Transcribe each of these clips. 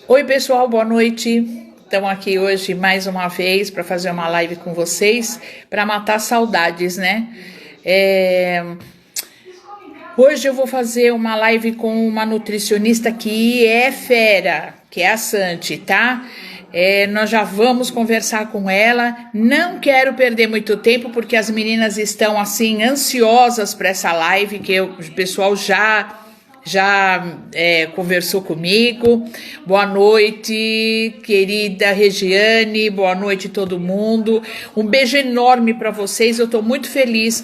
Oi, pessoal, boa noite. Estamos aqui hoje mais uma vez para fazer uma live com vocês, para matar saudades, né? É, Hoje eu vou fazer uma live com uma nutricionista que é fera, que é a Santi, tá? Nós já vamos conversar com ela. Não quero perder muito tempo, porque as meninas estão assim ansiosas para essa live, o pessoal já conversou comigo. Boa noite, querida Regiane, boa noite todo mundo. Um beijo enorme para vocês. Eu estou muito feliz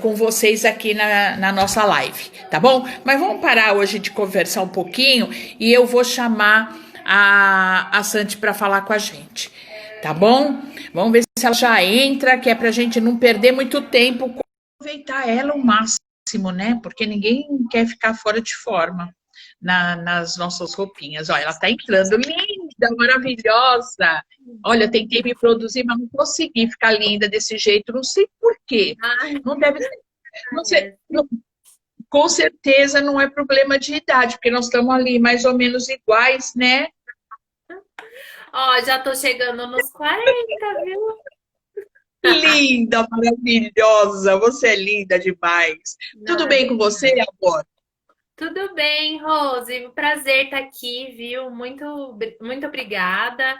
com vocês aqui na nossa live, tá bom? Mas vamos parar hoje de conversar um pouquinho e eu vou chamar a Santi para falar com a gente, tá bom? Vamos ver se ela já entra, que é para a gente não perder muito tempo, aproveitar ela o máximo, né? Porque ninguém quer ficar fora de forma nas nossas roupinhas. Olha, ela está entrando, linda, maravilhosa. Olha, eu tentei me produzir, mas não consegui ficar linda desse jeito, não sei por quê. Ai, Não deve ser, não sei, é. com certeza não é problema de idade, porque nós estamos ali mais ou menos iguais, né? Ó, já tô chegando nos 40, viu? Linda, maravilhosa, você é linda demais. Tudo Ai, bem com você, amor? tudo bem, Rose? Um prazer estar aqui, viu? Muito obrigada.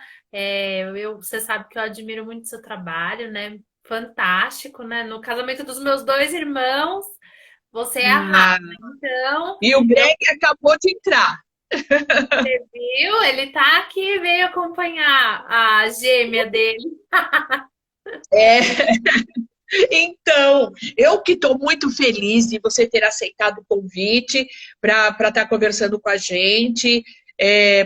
Você sabe que eu admiro muito seu trabalho, né? Fantástico, né? No casamento dos meus dois irmãos, você é a raça. Ah, Então, e o eu Greg acabou de entrar. viu? Ele tá aqui, veio acompanhar a gêmea dele. É, então, eu que estou muito feliz de você ter aceitado o convite para estar conversando com a gente,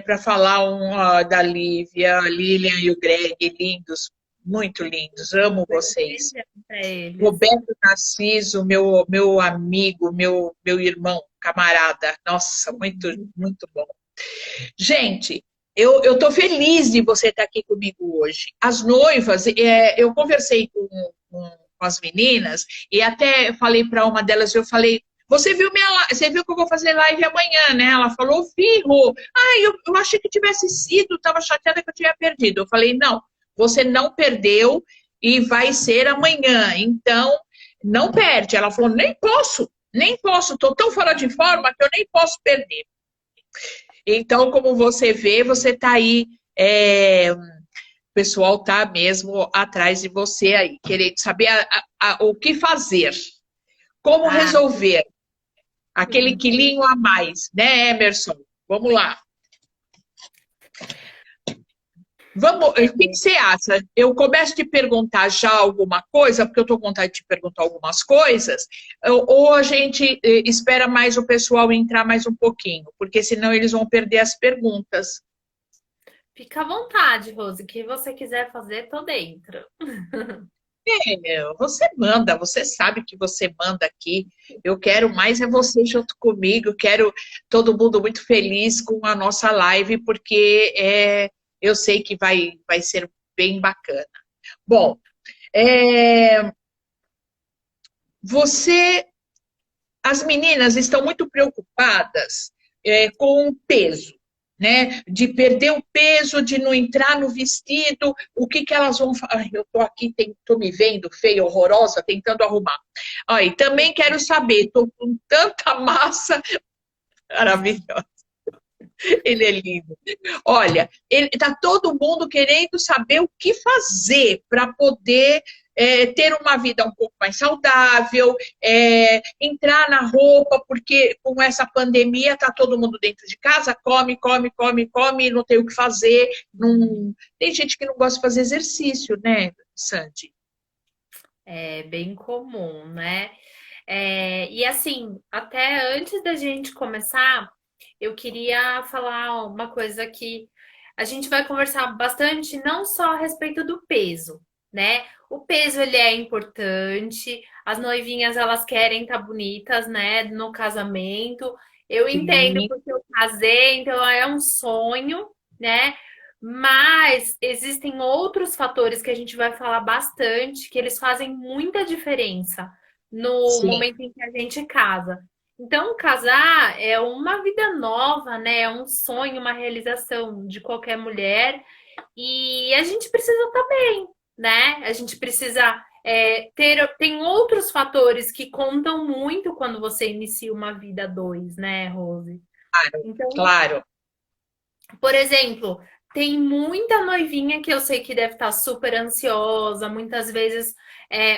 para falar da Lívia, a Lilian e o Greg, lindos, muito lindos, amo vocês. Para eles. Roberto Narciso, meu amigo, meu irmão, camarada, nossa, muito, muito bom. Gente, eu estou feliz de você estar aqui comigo hoje. As noivas, eu conversei com as meninas e até falei para uma delas, eu falei, você viu que eu vou fazer live amanhã, né? Ela falou, vi, Rô. Eu achei que tivesse sido, estava chateada que eu tinha perdido. Eu falei, não, você não perdeu e vai ser amanhã. Então, não perde. Ela falou, nem posso, estou tão fora de forma que eu nem posso perder. Então, como você vê, você está aí, o pessoal está mesmo atrás de você aí, querendo saber o que fazer, como Ah, resolver aquele quilinho a mais, né, Emerson? Vamos lá. Vamos, o que você acha? Eu começo a te perguntar já alguma coisa, porque eu estou com vontade de te perguntar algumas coisas, ou a gente espera mais o pessoal entrar mais um pouquinho, porque senão eles vão perder as perguntas. fica à vontade, Rose. O que você quiser fazer, tô dentro. Você manda, você sabe que você manda aqui. Eu quero mais é você junto comigo, quero todo mundo muito feliz com a nossa live, porque eu sei que vai ser bem bacana. Bom, é, você, as meninas estão muito preocupadas com o peso, né? De perder o peso, de não entrar no vestido, o que que elas vão fazer? Eu tô aqui, tô me vendo feia, horrorosa, tentando arrumar. Aí, também quero saber, tô com tanta massa maravilhosa. Ele é lindo. Olha, tá todo mundo querendo saber o que fazer para poder ter uma vida um pouco mais saudável, entrar na roupa, porque com essa pandemia tá todo mundo dentro de casa, come, come, come, come, não tem o que fazer. Não... Tem gente que não gosta de fazer exercício, né, Sandy? É bem comum, né? E assim, até antes da gente começar, eu queria falar uma coisa que a gente vai conversar bastante, não só a respeito do peso, né? O peso ele é importante, as noivinhas elas querem estar bonitas, né, no casamento. Eu entendo Sim, porque eu casei, então é um sonho, né? Mas existem outros fatores que a gente vai falar bastante, que eles fazem muita diferença no sim. momento em que a gente casa. Então, casar é uma vida nova, né? É um sonho, uma realização de qualquer mulher. E a gente precisa estar bem, né? A gente precisa tem outros fatores que contam muito quando você inicia uma vida a dois, né, Rose? Claro, Então, claro. por exemplo, tem muita noivinha que eu sei que deve estar super ansiosa, muitas vezes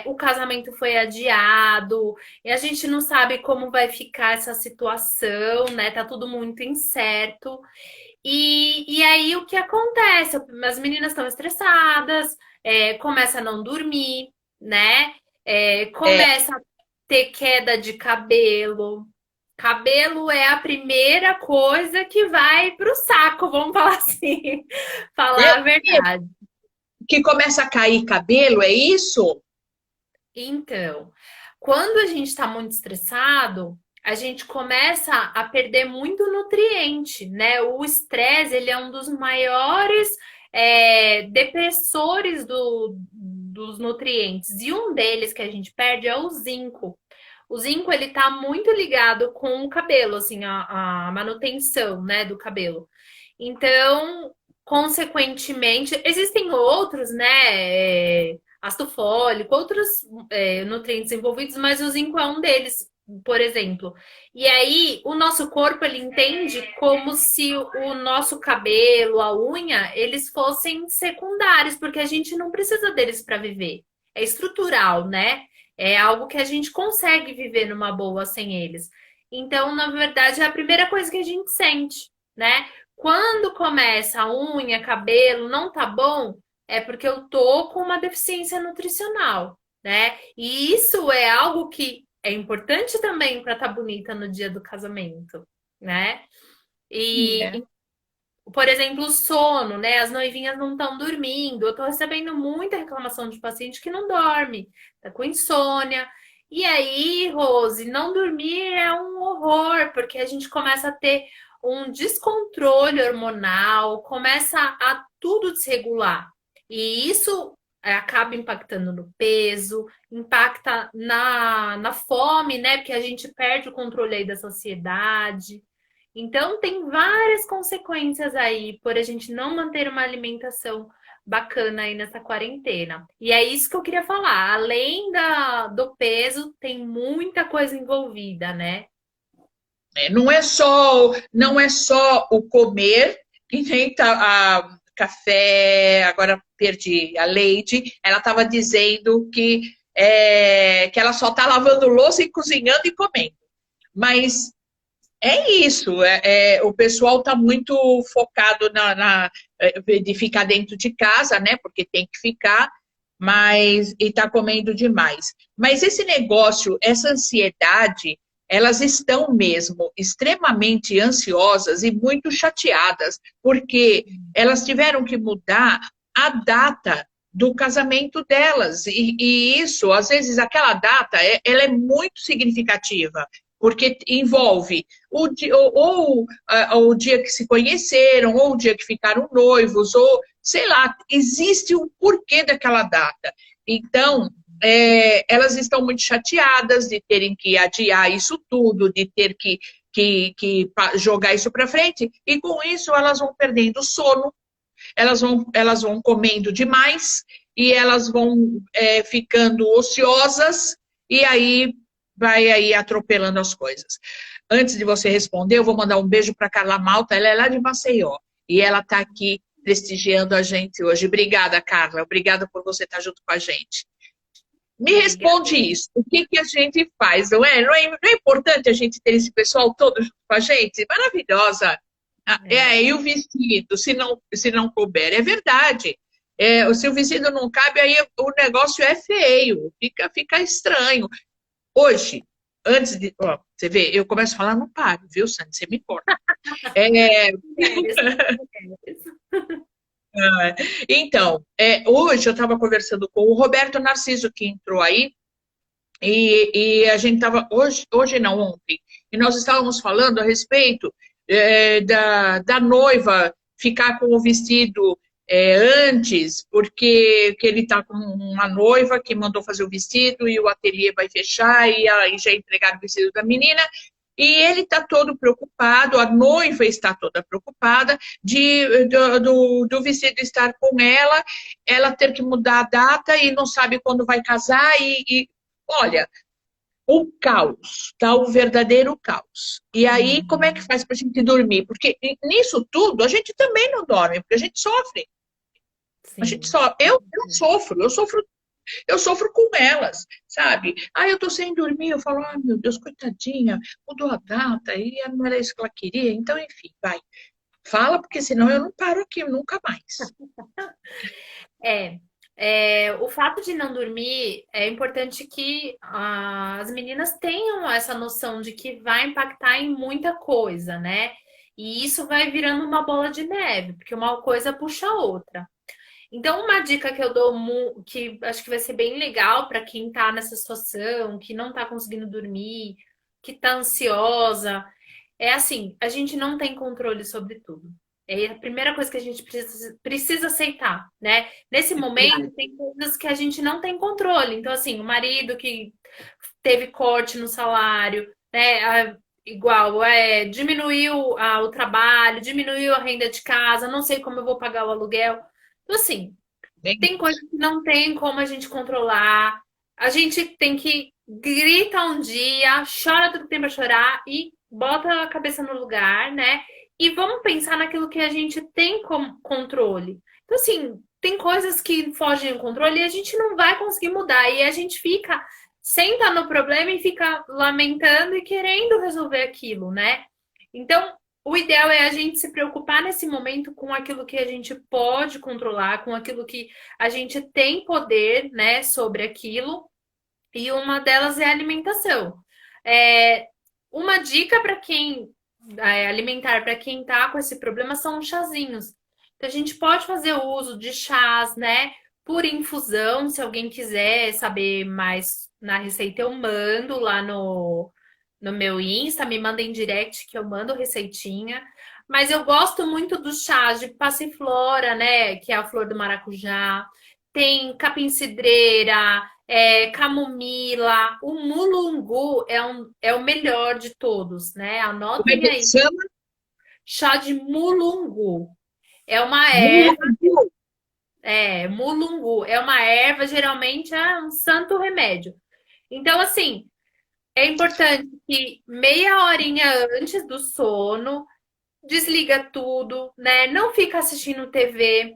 o casamento foi adiado, e a gente não sabe como vai ficar essa situação, né? Tá tudo muito incerto. E aí o que acontece? As meninas estão estressadas, começa a não dormir, né? É, Começa a ter queda de cabelo. Cabelo é a primeira coisa que vai pro saco, vamos falar assim, falar a mesmo verdade. que começa a cair cabelo, é isso? Então, quando a gente está muito estressado, a gente começa a perder muito nutriente, né? O estresse, ele é um dos maiores depressores dos nutrientes. E um deles que a gente perde é o zinco. O zinco, ele tá muito ligado com o cabelo, assim, a manutenção, né, do cabelo. Então, consequentemente, existem outros, né, ácido fólico, outros nutrientes envolvidos, mas o zinco é um deles, por exemplo. E aí, o nosso corpo, ele entende como se o nosso cabelo, a unha, eles fossem secundários, porque a gente não precisa deles para viver. É estrutural, né? É algo que a gente consegue viver numa boa sem eles. Então, na verdade, é a primeira coisa que a gente sente, né? Quando começa a unha, cabelo, não tá bom, é porque eu tô com uma deficiência nutricional, né? E isso é algo que é importante também para estar bonita no dia do casamento, né? É. E, por exemplo, o sono, né? As noivinhas não estão dormindo. Eu tô recebendo muita reclamação de paciente que não dorme, tá com insônia. E aí, Rose, não dormir é um horror, porque a gente começa a ter um descontrole hormonal, começa a tudo desregular. E isso acaba impactando no peso, impacta na fome, né? Porque a gente perde o controle aí da sociedade. Então, tem várias consequências aí por a gente não manter uma alimentação bacana aí nessa quarentena. E é isso que eu queria falar. Além do peso, tem muita coisa envolvida, né? Não é só o comer, que nem a café, agora perdi a Leide, ela estava dizendo que ela só está lavando louça e cozinhando e comendo. Mas é isso, o pessoal está muito focado de ficar dentro de casa, né? Porque tem que ficar, mas e está comendo demais. Mas esse negócio, essa ansiedade, elas estão mesmo extremamente ansiosas e muito chateadas, porque elas tiveram que mudar a data do casamento delas. E isso, às vezes, aquela data, ela é muito significativa porque envolve ou o dia que se conheceram, ou o dia que ficaram noivos, ou sei lá, existe um porquê daquela data. Então, elas estão muito chateadas de terem que adiar isso tudo, de ter que jogar isso para frente, e com isso elas vão perdendo sono, elas vão comendo demais, e elas vão ficando ociosas, e aí vai aí atropelando as coisas. Antes de você responder, eu vou mandar um beijo para Carla Malta, ela é lá de Maceió, e ela está aqui prestigiando a gente hoje. Obrigada, Carla, obrigada por você estar junto com a gente. Me Obrigada. responde isso, o que a gente faz, não é? Não é importante a gente ter esse pessoal todo junto com a gente? Maravilhosa. E o vestido, se não couber, é verdade. Se o vestido não cabe, aí o negócio é feio, fica estranho. Hoje, antes de. Ó, você vê, eu começo a falar, não paro, viu, Sandy? Você me importa. É, Mulheres, mulheres. então, hoje eu estava conversando com o Roberto Narciso, que entrou aí, e a gente estava. Hoje não, ontem, e nós estávamos falando a respeito da noiva ficar com o vestido antes, porque que ele está com uma noiva que mandou fazer o vestido e o ateliê vai fechar e já entregaram o vestido da menina. E ele está todo preocupado, a noiva está toda preocupada do vestido estar com ela ter que mudar a data e não sabe quando vai casar. Olha, o caos, tá? O verdadeiro caos. E aí, como é que faz para a gente dormir? Porque nisso tudo a gente também não dorme, porque a gente sofre. A gente Sim. só, eu sofro com elas, sabe? Ah, eu tô sem dormir, eu falo, ah, meu Deus, coitadinha, mudou a data, e não era isso que ela queria, então, enfim, vai. Fala, porque senão eu não paro aqui nunca mais. É, o fato de não dormir é importante que as meninas tenham essa noção de que vai impactar em muita coisa, né? E isso vai virando uma bola de neve, porque uma coisa puxa a outra. Então, uma dica que eu dou, que acho que vai ser bem legal para quem tá nessa situação, que não tá conseguindo dormir, que tá ansiosa, é assim, a gente não tem controle sobre tudo. É a primeira coisa que a gente precisa aceitar, né? Nesse momento, tem coisas que a gente não tem controle. Então, assim, o marido que teve corte no salário, né? Igual, diminuiu o trabalho, diminuiu a renda de casa, não sei como eu vou pagar o aluguel. Então, assim, Bem, tem coisas que não tem como a gente controlar. A gente tem que grita um dia, chora tudo que tem para chorar e bota a cabeça no lugar, né? E vamos pensar naquilo que a gente tem como controle. Então, assim, tem coisas que fogem do controle e a gente não vai conseguir mudar. E a gente fica, senta no problema e fica lamentando e querendo resolver aquilo, né? Então, o ideal é a gente se preocupar nesse momento com aquilo que a gente pode controlar, com aquilo que a gente tem poder, né, sobre aquilo. E uma delas é a alimentação. É, uma dica para quem alimentar para quem está com esse problema são os chazinhos. Então a gente pode fazer o uso de chás, né, por infusão. Se alguém quiser saber mais na receita, eu mando lá no meu Insta, me mandem direct que eu mando receitinha. Mas eu gosto muito dos chás de passiflora, né, que é a flor do maracujá. Tem capim-cidreira, camomila, o mulungu é o melhor de todos, né? como é Anotem que aí. chama? Chá de mulungu. É uma erva, Mulungu. mulungu. É uma erva, geralmente é um santo remédio. Então, assim, é importante que meia horinha antes do sono, desliga tudo, né? Não fica assistindo TV.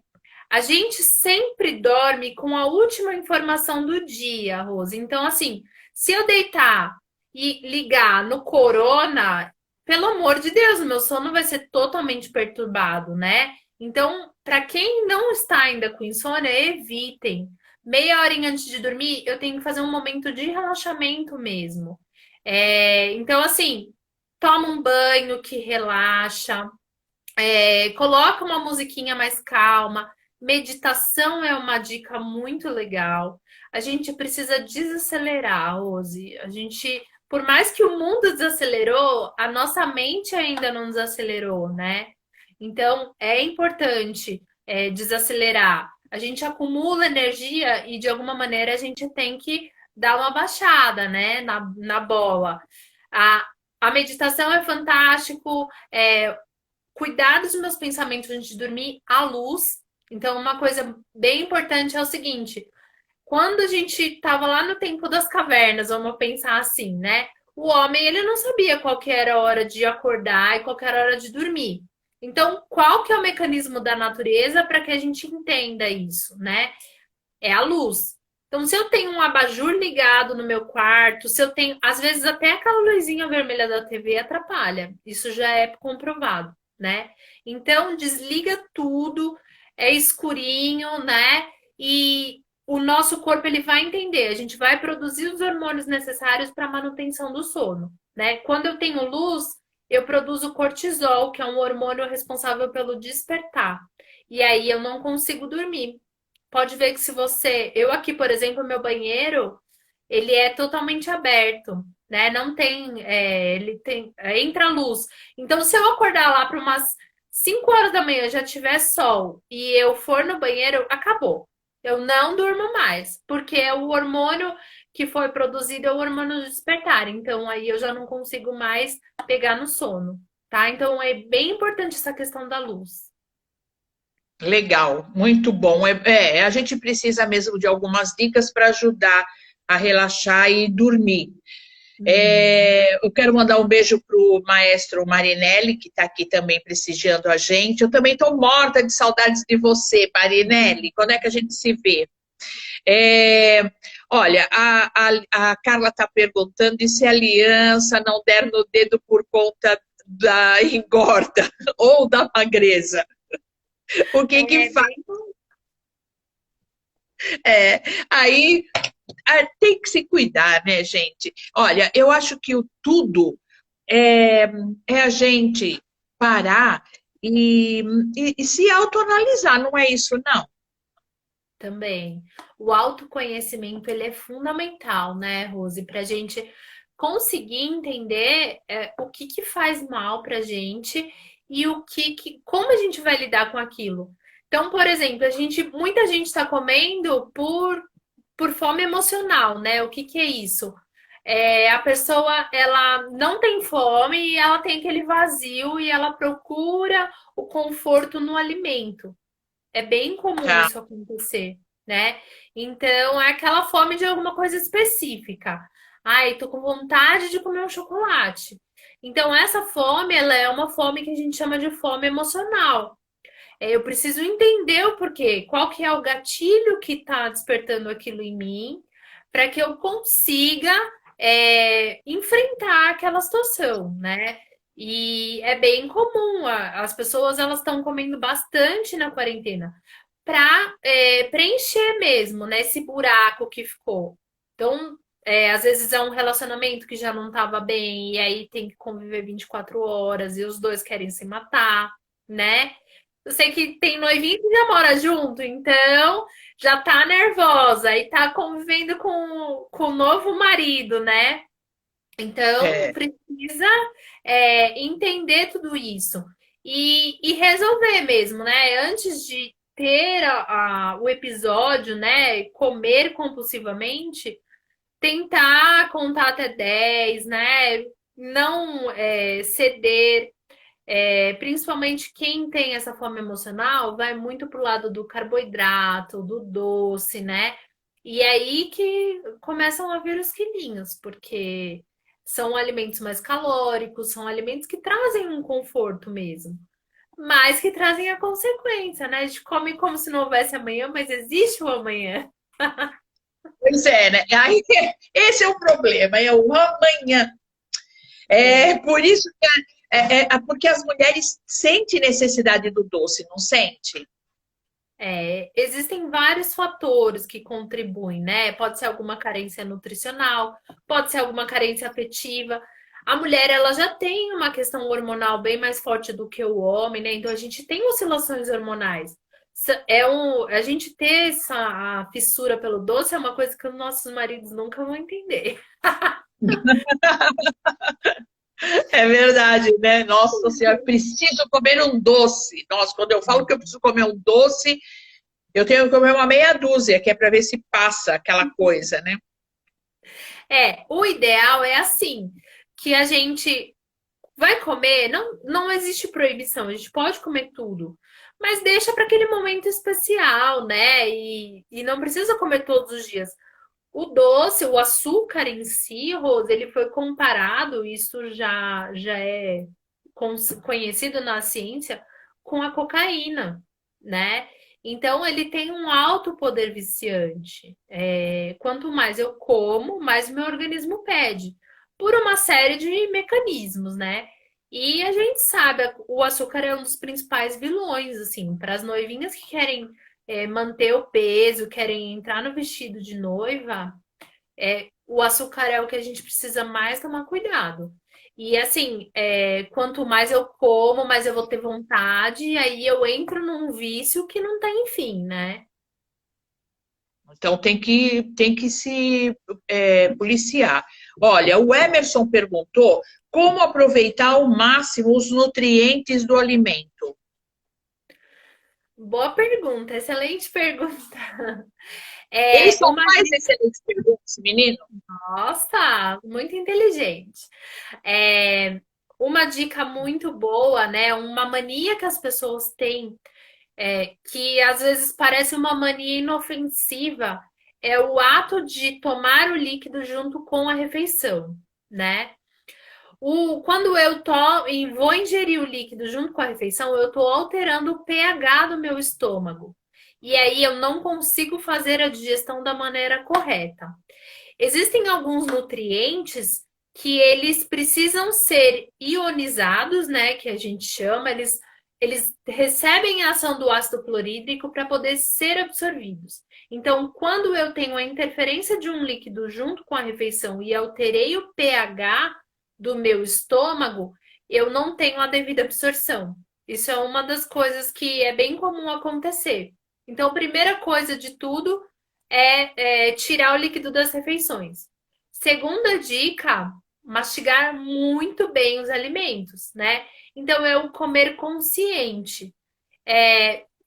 A gente sempre dorme com a última informação do dia, Rose. Então, assim, se eu deitar e ligar no Corona, pelo amor de Deus, meu sono vai ser totalmente perturbado, né? Então, para quem não está ainda com insônia, evitem. Meia horinha antes de dormir, eu tenho que fazer um momento de relaxamento mesmo. Então, assim, toma um banho que relaxa, coloca uma musiquinha mais calma. Meditação é uma dica muito legal. A gente precisa desacelerar, Rose. A gente, por mais que o mundo desacelerou, a nossa mente ainda não desacelerou, né? Então, é importante desacelerar. A gente acumula energia e, de alguma maneira, a gente tem que dar uma baixada, né, na bola. A, a meditação é fantástico, cuidar dos meus pensamentos antes de dormir à luz. Então, uma coisa bem importante é o seguinte: quando a gente estava lá no tempo das cavernas, vamos pensar assim, né? O homem ele não sabia qual que era a hora de acordar e qual que era a hora de dormir. Então, qual que é o mecanismo da natureza para que a gente entenda isso, né? É a luz. Então, se eu tenho um abajur ligado no meu quarto, se eu tenho, às vezes até aquela luzinha vermelha da TV atrapalha. Isso já é comprovado, né? Então, desliga tudo, é escurinho, né? E o nosso corpo ele vai entender, a gente vai produzir os hormônios necessários para a manutenção do sono, né? Quando eu tenho luz, eu produzo cortisol, que é um hormônio responsável pelo despertar. E aí eu não consigo dormir. Pode ver que se você. Eu aqui, por exemplo, meu banheiro, ele é totalmente aberto, né? Não tem. Ele tem. Entra luz. Então, se eu acordar lá para umas 5 horas da manhã já tiver sol e eu for no banheiro, acabou. Eu não durmo mais, porque é o hormônio que foi produzido é o hormônio do despertar. Então, aí eu já não consigo mais pegar no sono, tá? Então, é bem importante essa questão da luz. Legal, muito bom. A gente precisa mesmo de algumas dicas para ajudar a relaxar e dormir. Uhum. Eu quero mandar um beijo para o maestro Marinelli, que está aqui também prestigiando a gente. Eu também estou morta de saudades de você, Marinelli. Quando é que a gente se vê? É, olha, a Carla está perguntando e se a aliança não der no dedo por conta da engorda ou da magreza? O que que É faz? bem. É, aí tem que se cuidar, né, gente? Olha, eu acho que o tudo é, é a gente parar e se autoanalisar, não é isso, não? Também. O autoconhecimento, ele é fundamental, né, Rose, para a gente conseguir entender o que que faz mal para a gente e como a gente vai lidar com aquilo. Então, por exemplo, muita gente está comendo por fome emocional, né? O que que é isso? A pessoa, ela não tem fome e ela tem aquele vazio e ela procura o conforto no alimento. É bem comum Tá. isso acontecer, né? Então, é aquela fome de alguma coisa específica. Ai, tô com vontade de comer um chocolate. Então, essa fome, ela é uma fome que a gente chama de fome emocional. Eu preciso entender o porquê, qual que é o gatilho que está despertando aquilo em mim, para que eu consiga enfrentar aquela situação, né? E é bem comum, as pessoas elas estão comendo bastante na quarentena para preencher mesmo, né, esse buraco que ficou. Então, às vezes é um relacionamento que já não estava bem, e aí tem que conviver 24 horas, e os dois querem se matar, né? Eu sei que tem noivinho que já mora junto, então já tá nervosa e tá convivendo com o novo marido, né? Então É, precisa entender tudo isso e resolver mesmo, né? Antes de ter o episódio, né? Comer compulsivamente, tentar contar até 10, né? Não ceder, principalmente quem tem essa fome emocional, vai muito pro lado do carboidrato, do doce, né? E é aí que começam a vir os quilinhos, porque são alimentos mais calóricos, são alimentos que trazem um conforto mesmo, mas que trazem a consequência, né? A gente come como se não houvesse amanhã, mas existe o amanhã. pois é, né? Aí, esse é o problema, é o amanhã. É. É por isso que porque as mulheres sentem necessidade do doce, não sente? Existem vários fatores que contribuem, né? Pode ser alguma carência nutricional, pode ser alguma carência afetiva. A mulher, ela já tem uma questão hormonal bem mais forte do que o homem, né? Então a gente tem oscilações hormonais. A gente ter essa fissura pelo doce é uma coisa que os nossos maridos nunca vão entender. É verdade, né? Nossa Senhora, preciso comer um doce. Nossa, quando eu falo que eu preciso comer um doce, eu tenho que comer uma meia dúzia, que é para ver se passa aquela coisa, né? O ideal é assim, que a gente vai comer, não existe proibição, a gente pode comer tudo, mas deixa para aquele momento especial, né? E não precisa comer todos os dias. O doce, o açúcar em si, Rose, ele foi comparado, isso já é conhecido na ciência, com a cocaína, né? Então, ele tem um alto poder viciante. Quanto mais eu como, mais meu organismo pede, por uma série de mecanismos, né? E a gente sabe, o açúcar é um dos principais vilões, assim, para as noivinhas que querem manter o peso, querem entrar no vestido de noiva, o açúcar é o que a gente precisa mais tomar cuidado. E assim, quanto mais eu como, mais eu vou ter vontade, e aí eu entro num vício que não tem fim, né? Então tem que se policiar. Olha, o Emerson perguntou como aproveitar ao máximo os nutrientes do alimento. Boa pergunta, excelente pergunta. Eles só Uma faz excelentes perguntas, menino. Nossa, muito inteligente. É, uma dica muito boa, né? Uma mania que as pessoas têm, que às vezes parece uma mania inofensiva, é o ato de tomar o líquido junto com a refeição, né? Quando e vou ingerir o líquido junto com a refeição, eu estou alterando o pH do meu estômago. E aí eu não consigo fazer a digestão da maneira correta. Existem alguns nutrientes que eles precisam ser ionizados, né? Que a gente chama, eles recebem a ação do ácido clorídrico para poder ser absorvidos. Então, quando eu tenho a interferência de um líquido junto com a refeição e alterei o pH do meu estômago, eu não tenho a devida absorção. Isso é uma das coisas que é bem comum acontecer. Então, a primeira coisa de tudo é tirar o líquido das refeições. Segunda dica, mastigar muito bem os alimentos, né? Então, eu comer consciente.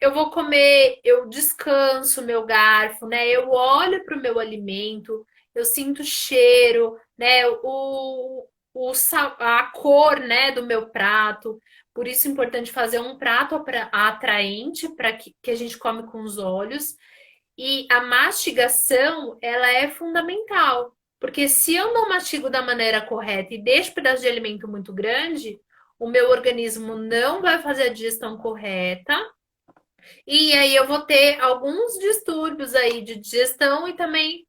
Eu vou comer, eu descanso meu garfo, né? Eu olho para o meu alimento, eu sinto o cheiro, né? A cor, né, do meu prato. Por isso é importante fazer um prato atraente para que a gente come com os olhos. E a mastigação, ela é fundamental, porque se eu não mastigo da maneira correta e deixo pedaço de alimento muito grande, o meu organismo não vai fazer a digestão correta, e aí eu vou ter alguns distúrbios aí de digestão e também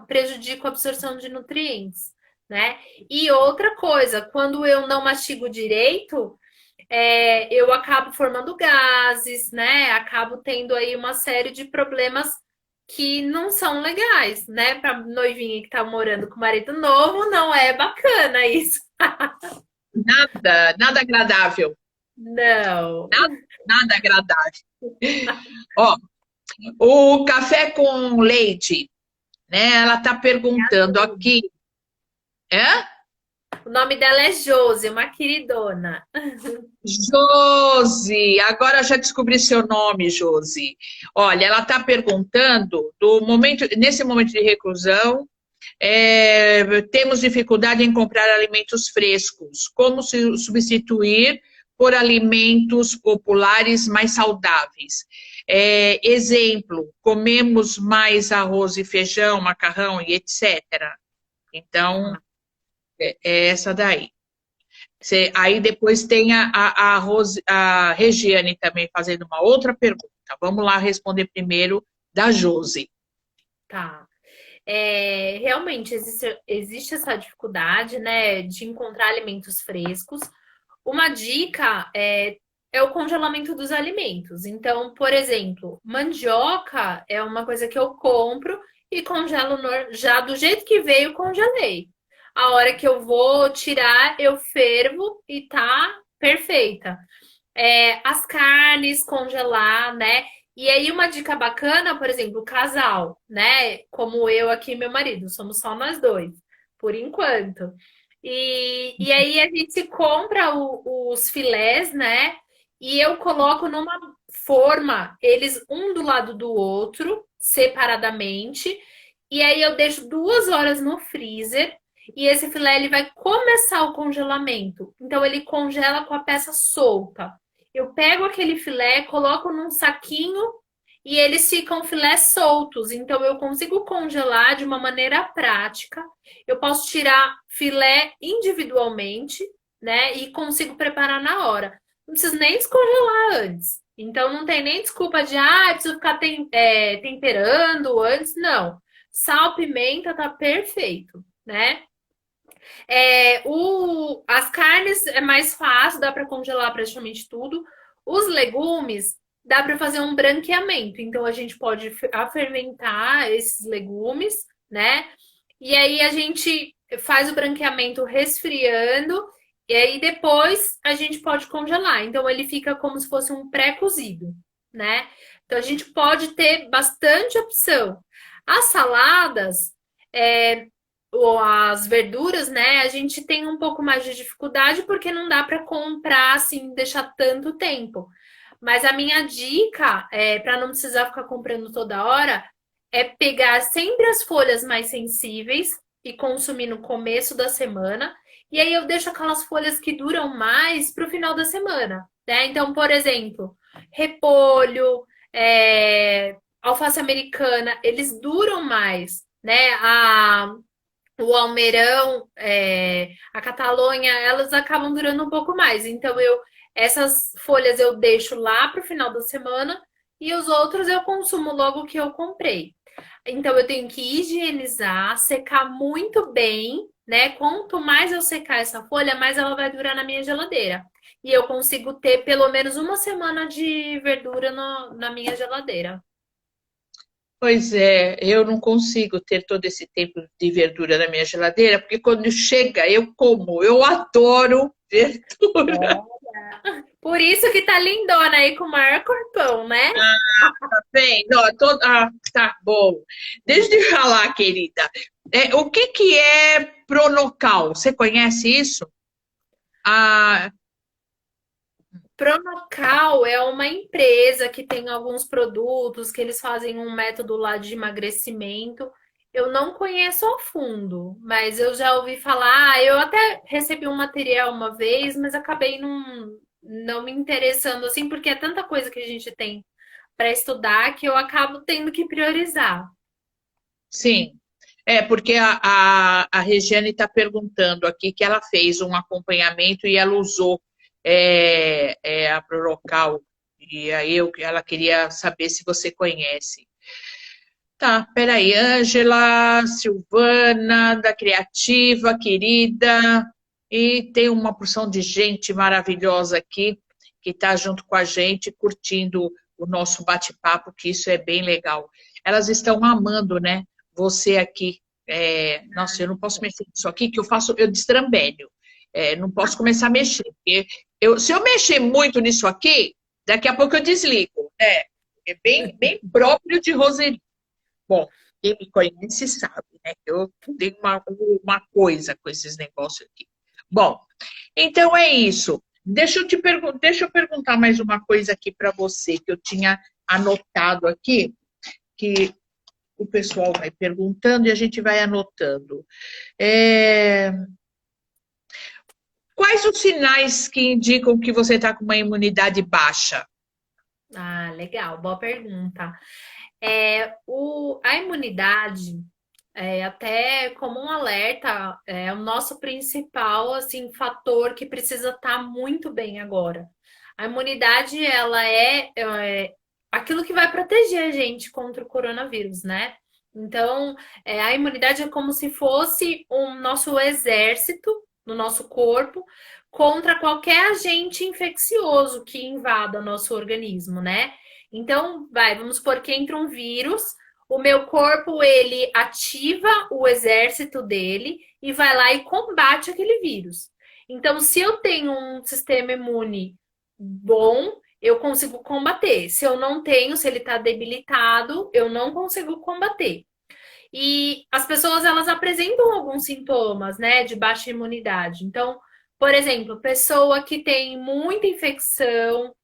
prejudico a absorção de nutrientes, né? E outra coisa, quando eu não mastigo direito, eu acabo formando gases, né? Acabo tendo aí uma série de problemas que não são legais, né? Para noivinha que tá morando com marido novo, não é bacana isso. Nada, nada agradável. Não. Nada, nada agradável. Ó, o café com leite, né? Ela está perguntando aqui. É? O nome dela é Josi, uma queridona. Josi, agora já descobri seu nome, Josi. Olha, ela está perguntando nesse momento de reclusão, temos dificuldade em comprar alimentos frescos. Como se substituir por alimentos populares mais saudáveis? Exemplo, comemos mais arroz e feijão, macarrão e etc. Então, é essa daí. Aí depois tem a Regiane também fazendo uma outra pergunta. Vamos lá responder primeiro da Josi. Tá. Realmente existe essa dificuldade, né, de encontrar alimentos frescos. Uma dica é o congelamento dos alimentos. Então, por exemplo, mandioca é uma coisa que eu compro e congelo já do jeito que veio, congelei. A hora que eu vou tirar, eu fervo e tá perfeita. As carnes congelar, né? E aí, uma dica bacana, por exemplo, o casal, né? Como eu aqui e meu marido, somos só nós dois, por enquanto. E aí a gente compra os filés, né? E eu coloco numa forma, eles um do lado do outro, separadamente. E aí eu deixo 2 horas no freezer. E esse filé ele vai começar o congelamento. Então ele congela com a peça solta. Eu pego aquele filé, coloco num saquinho e eles ficam filés soltos. Então eu consigo congelar de uma maneira prática. Eu posso tirar filé individualmente, né? E consigo preparar na hora. Não preciso nem descongelar antes. Então não tem nem desculpa de preciso ficar temperando antes. Não. Sal, pimenta, tá perfeito, né? As carnes é mais fácil, dá para congelar praticamente tudo. Os legumes, dá para fazer um branqueamento. Então, a gente pode fermentar esses legumes, né? E aí, a gente faz o branqueamento resfriando. E aí, depois, a gente pode congelar. Então, ele fica como se fosse um pré-cozido, né? Então, a gente pode ter bastante opção. As saladas, ou as verduras, né? A gente tem um pouco mais de dificuldade porque não dá para comprar assim, deixar tanto tempo. Mas a minha dica, para não precisar ficar comprando toda hora, é pegar sempre as folhas mais sensíveis e consumir no começo da semana. E aí eu deixo aquelas folhas que duram mais para o final da semana, né? Então, por exemplo, repolho, alface americana, eles duram mais, né? O almeirão, a catalonha, elas acabam durando um pouco mais. Então, essas folhas eu deixo lá para o final da semana e os outros eu consumo logo que eu comprei. Então, eu tenho que higienizar, secar muito bem, né? Quanto mais eu secar essa folha, mais ela vai durar na minha geladeira. E eu consigo ter pelo menos uma semana de verdura na minha geladeira. Pois é, eu não consigo ter todo esse tempo de verdura na minha geladeira, porque quando chega eu como, eu adoro verdura. Por isso que tá lindona aí com o maior corpão, né? Bem, não, tá bom. Deixa eu te falar, querida. O que que é Pronocal? Você conhece isso? Ah, Pronocal é uma empresa que tem alguns produtos que eles fazem um método lá de emagrecimento. Eu não conheço a fundo, mas eu já ouvi falar. Eu até recebi um material uma vez, mas acabei não me interessando assim, porque é tanta coisa que a gente tem para estudar que eu acabo tendo que priorizar. sim. Porque a Regiane está perguntando aqui que ela fez um acompanhamento e ela usou a Prolocal. E aí ela queria saber se você conhece. Tá, peraí, Ângela, Silvana, da Criativa, querida, e tem uma porção de gente maravilhosa aqui que está junto com a gente, curtindo o nosso bate-papo, que isso é bem legal. Elas estão amando, né? Você aqui. Nossa, eu não posso mexer nisso aqui, que eu destrambelho. Não posso começar a mexer, porque se eu mexer muito nisso aqui, daqui a pouco eu desligo. É bem, bem próprio de Roseli. Bom, quem me conhece sabe, né? Eu tenho uma coisa com esses negócios aqui. Bom, então é isso. Deixa eu perguntar mais uma coisa aqui para você, que eu tinha anotado aqui, que o pessoal vai perguntando e a gente vai anotando. É, Quais os sinais que indicam que você está com uma imunidade baixa? Ah, legal, boa pergunta. A imunidade, até como um alerta, é o nosso principal assim, fator que precisa estar muito bem agora. A imunidade, ela é aquilo que vai proteger a gente contra o coronavírus, né? Então, a imunidade é como se fosse um nosso exército no nosso corpo contra qualquer agente infeccioso que invada o nosso organismo, né? Então, vamos supor que entra um vírus, o meu corpo ele ativa o exército dele e vai lá e combate aquele vírus. Então, se eu tenho um sistema imune bom, eu consigo combater. Se eu não tenho, se ele está debilitado, eu não consigo combater. E as pessoas elas apresentam alguns sintomas, né, de baixa imunidade. Então, por exemplo, pessoa que tem muita infecção,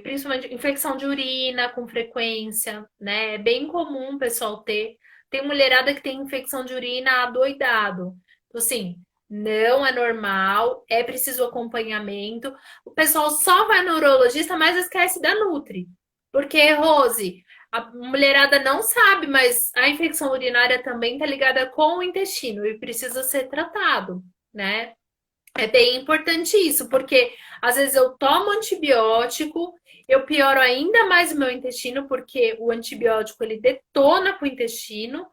principalmente infecção de urina com frequência, né? É bem comum o pessoal ter. Tem mulherada que tem infecção de urina adoidado. Então, assim, não é normal, é preciso acompanhamento. O pessoal só vai no urologista, mas esquece da Nutri. Porque, Rose, a mulherada não sabe, mas a infecção urinária também está ligada com o intestino e precisa ser tratado, né? É bem importante isso, porque às vezes eu tomo antibiótico, eu pioro ainda mais o meu intestino, porque o antibiótico ele detona com o intestino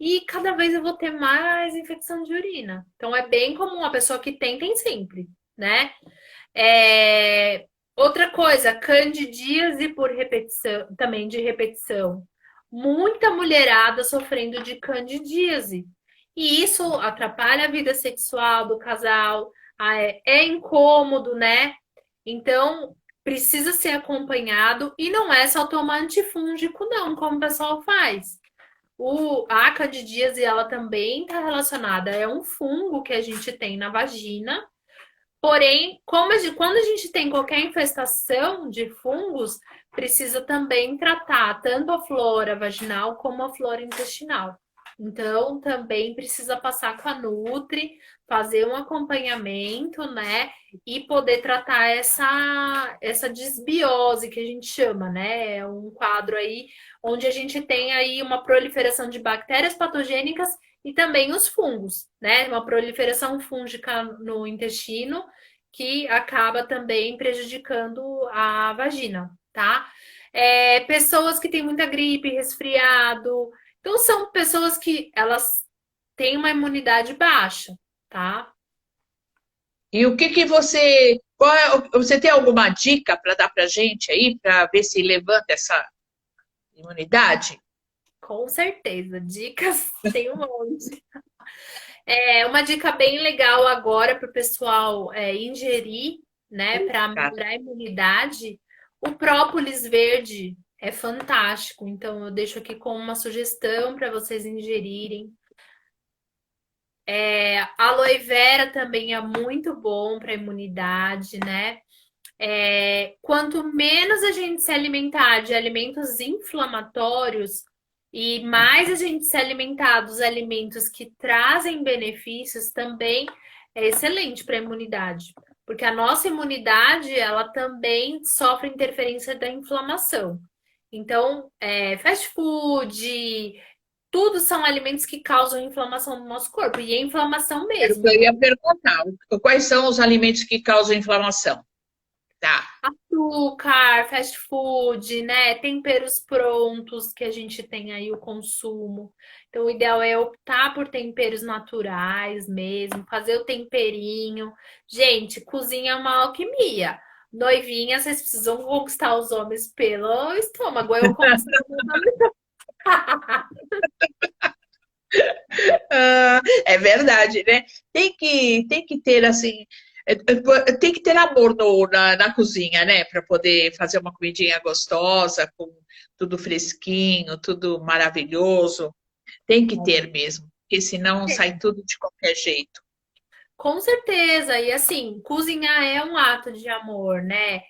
e cada vez eu vou ter mais infecção de urina. Então é bem comum a pessoa que tem sempre, né? É, Outra coisa, candidíase por repetição, também de repetição. Muita mulherada sofrendo de candidíase. E isso atrapalha a vida sexual do casal, é incômodo, né? Então, precisa ser acompanhado e não é só tomar antifúngico, não, como o pessoal faz. A candidíase, ela também está relacionada, é um fungo que a gente tem na vagina. Porém, quando a gente tem qualquer infestação de fungos, precisa também tratar tanto a flora vaginal como a flora intestinal. Então, também precisa passar com a Nutri, fazer um acompanhamento, né? E poder tratar essa desbiose que a gente chama, né? É um quadro aí onde a gente tem aí uma proliferação de bactérias patogênicas e também os fungos, né? Uma proliferação fúngica no intestino que acaba também prejudicando a vagina, tá? Pessoas que têm muita gripe, resfriado, então são pessoas que elas têm uma imunidade baixa, tá? E o que que você. Você tem alguma dica para dar para gente aí, para ver se levanta essa imunidade? Com certeza, dicas tem um monte. Uma dica bem legal agora para o pessoal ingerir, né, para Tá. melhorar a imunidade, o própolis verde é fantástico. Então, eu deixo aqui como uma sugestão para vocês ingerirem. Aloe vera também é muito bom para a imunidade, né? Quanto menos a gente se alimentar de alimentos inflamatórios e mais a gente se alimentar dos alimentos que trazem benefícios, também é excelente para a imunidade. Porque a nossa imunidade, ela também sofre interferência da inflamação. Então, fast food, tudo são alimentos que causam inflamação no nosso corpo. E é inflamação Era o mesmo. que eu ia perguntar. Quais são os alimentos que causam inflamação? Tá. Açúcar, fast food, né? Temperos prontos que a gente tem aí o consumo. Então, o ideal é optar por temperos naturais mesmo, fazer o temperinho. Gente, cozinha é uma alquimia. Noivinha, vocês precisam conquistar os homens pelo estômago. Eu conquisto. Ah, é verdade, né? Tem que ter assim, tem que ter amor na cozinha, né? Para poder fazer uma comidinha gostosa, com tudo fresquinho, tudo maravilhoso. Tem que ter mesmo, porque senão sai tudo de qualquer jeito. Com certeza, e assim, cozinhar é um ato de amor, né?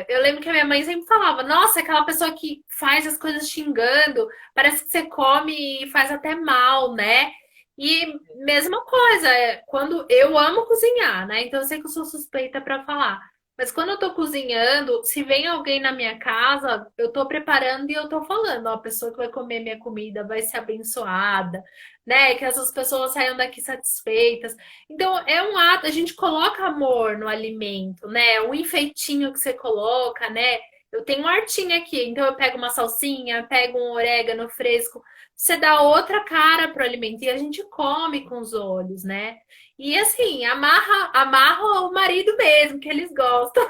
Eu lembro que a minha mãe sempre falava: Nossa, aquela pessoa que faz as coisas xingando, parece que você come e faz até mal, né? E mesma coisa, quando eu amo cozinhar, né? Então eu sei que eu sou suspeita para falar. Mas quando eu tô cozinhando, se vem alguém na minha casa, eu tô preparando e eu tô falando: Ó, a pessoa que vai comer minha comida vai ser abençoada, né? Que essas pessoas saiam daqui satisfeitas. Então, é um ato, a gente coloca amor no alimento, né? O enfeitinho que você coloca, né? Eu tenho um artinho aqui, então eu pego uma salsinha, pego um orégano fresco, você dá outra cara pro alimento e a gente come com os olhos, né? E assim, amarra o marido mesmo, que eles gostam.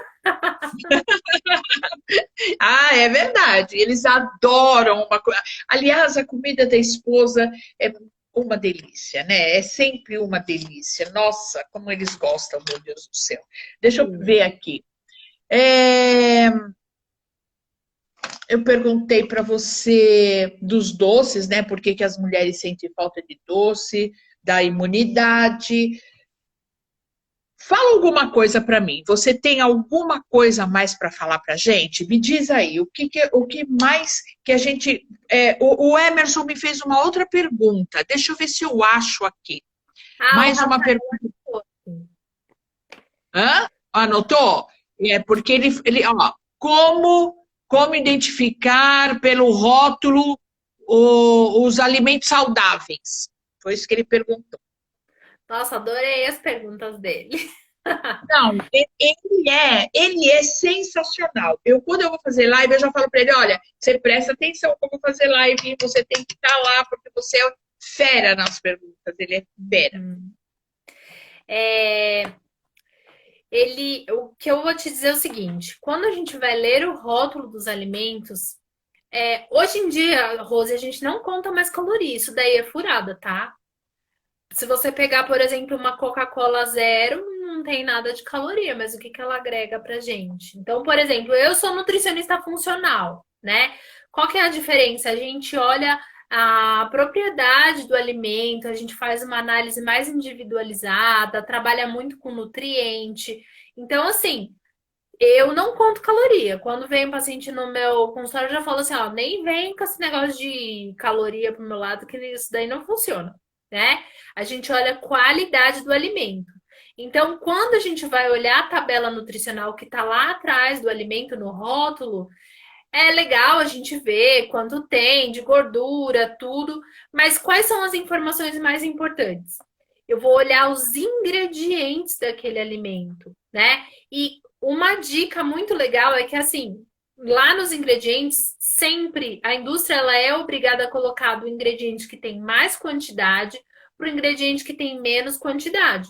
Ah, é verdade. Eles adoram uma coisa. Aliás, a comida da esposa é uma delícia, né? É sempre uma delícia. Nossa, como eles gostam, meu Deus do céu. Deixa eu Sim. ver aqui. É, eu perguntei para você dos doces, né? Por que que as mulheres sentem falta de doce, da imunidade. Fala alguma coisa para mim. Você tem alguma coisa mais para falar para gente? Me diz aí, o que mais que a gente. O Emerson me fez uma outra pergunta. Deixa eu ver se eu acho aqui. Ah, o Mais uma Rafael. pergunta. Hã? Anotou? É porque ó, como identificar pelo rótulo os alimentos saudáveis? Foi isso que ele perguntou. Nossa, adorei as perguntas dele. Não, ele é sensacional. Quando eu vou fazer live, eu já falo para ele, olha, você presta atenção como eu vou fazer live, você tem que estar lá, porque você é fera nas perguntas, ele é fera. É, o que eu vou te dizer é o seguinte: quando a gente vai ler o rótulo dos alimentos, hoje em dia, Rose, a gente não conta mais caloria, isso daí é furada, tá? Se você pegar, por exemplo, uma Coca-Cola zero, não tem nada de caloria, mas o que que ela agrega pra gente? Então, por exemplo, eu sou nutricionista funcional, né? Qual que é a diferença? A gente olha a propriedade do alimento, a gente faz uma análise mais individualizada, trabalha muito com nutriente. Então, assim, eu não conto caloria. Quando vem um paciente no meu consultório, eu já falo assim, ó, nem vem com esse negócio de caloria pro meu lado, que isso daí não funciona, né? A gente olha a qualidade do alimento. Então, quando a gente vai olhar a tabela nutricional que está lá atrás do alimento no rótulo, é legal a gente ver quanto tem de gordura, tudo, mas quais são as informações mais importantes? Eu vou olhar os ingredientes daquele alimento, né? E uma dica muito legal é que, assim, lá nos ingredientes, sempre a indústria ela é obrigada a colocar do ingrediente que tem mais quantidade para o ingrediente que tem menos quantidade.